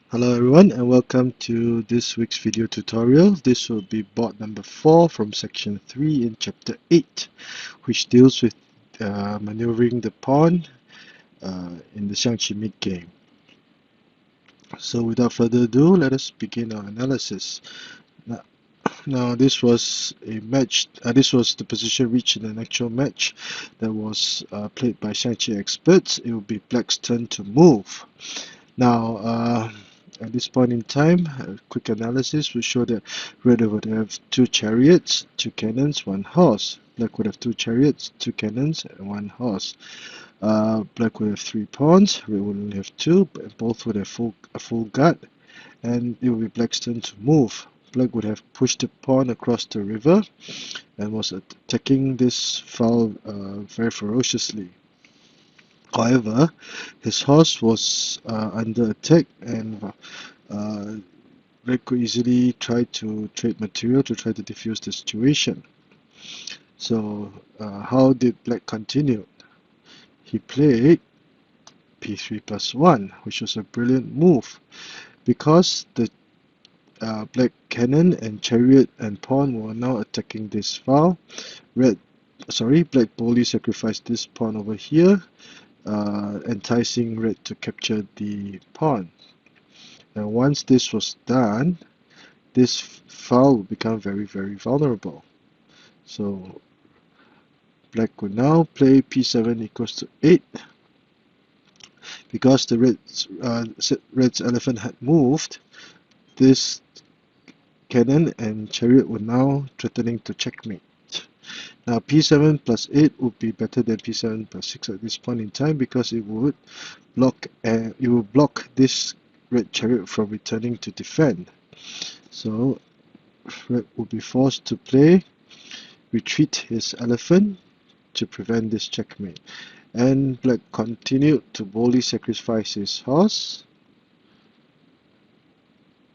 Hello everyone and welcome to this week's video tutorial. This will be board number 4 from section 3 in chapter 8, which deals with maneuvering the pawn in the Xiangqi mid-game. So without further ado, let us begin our analysis. Now this was a match, this was the position reached in an actual match that was played by Xiangqi experts. It will be Black's turn to move. Now, at this point in time, a quick analysis will show that Red would have 2 chariots, 2 cannons, 1 horse. Black would have 2 chariots, 2 cannons, and 1 horse. Black would have 3 pawns, Red would only have 2, but both would have a full guard, and it will be Black's turn to move. Black would have pushed the pawn across the river and was attacking this file very ferociously. However, his horse was under attack, and Red could easily try to trade material to try to defuse the situation. So how did Black continue? He played P3+1, which was a brilliant move because the Black cannon and chariot and pawn were now attacking this file. Black boldly sacrificed this pawn over here, enticing Red to capture the pawn. And once this was done, this file will become very vulnerable. So Black would now play P7 equals to 8. Because the Red's elephant had moved, this cannon and chariot were now threatening to checkmate. Now P7 plus 8 would be better than P7 plus 6 at this point in time because it would block this Red chariot from returning to defend. So Red would be forced to retreat his elephant to prevent this checkmate. And Black continued to boldly sacrifice his horse.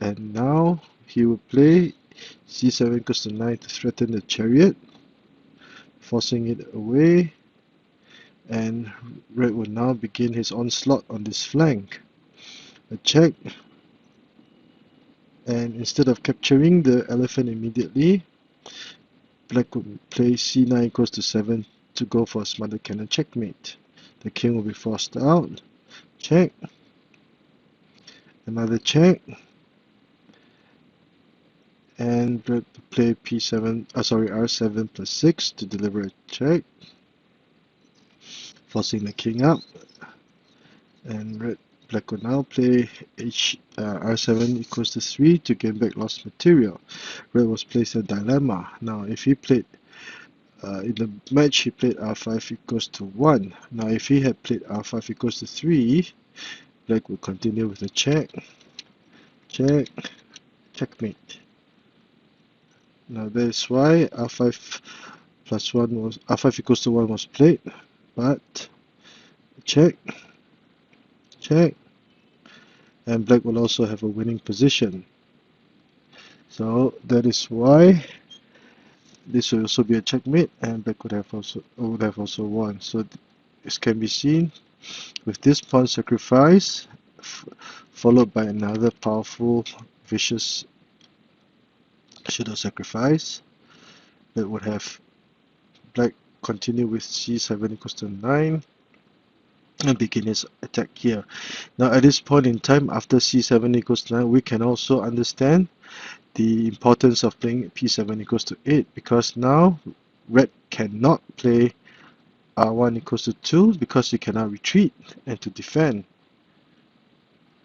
And now he will play C7 equals to 9 to threaten the chariot, forcing it away. And Red will now begin his onslaught on this flank. A check. And instead of capturing the elephant immediately, Black would play C9 equals to 7 to go for a smarter cannon checkmate. The king will be forced out. Check. Another check. And Black will play R7 plus 6 to deliver a check, forcing the king up. And Black will now play R7 equals to 3 to gain back lost material. Red was placed in a dilemma. Now if he played in the match, he played R5 equals to 1. Now if he had played R5 equals to 3, Black would continue with a check, checkmate. Now that is why R5 equals to 1 was played, but check, and Black will also have a winning position. So that is why this will also be a checkmate, and Black would have also won. So this can be seen with this pawn sacrifice followed by another powerful vicious shadow sacrifice that would have Black continue with C7 equals to 9 and begin his attack here. Now at this point in time, after C7 equals to 9, we can also understand the importance of playing P7 equals to 8, because now Red cannot play R1 equals to 2 because he cannot retreat and to defend.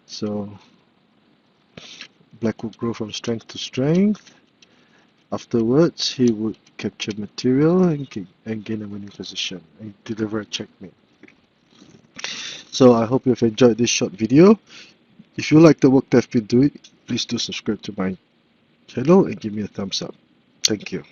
So Black will grow from strength to strength. Afterwards, he would capture material and gain a winning position and deliver a checkmate. So I hope you've enjoyed this short video. If you like the work that I've been doing, please do subscribe to my channel and give me a thumbs up. Thank you.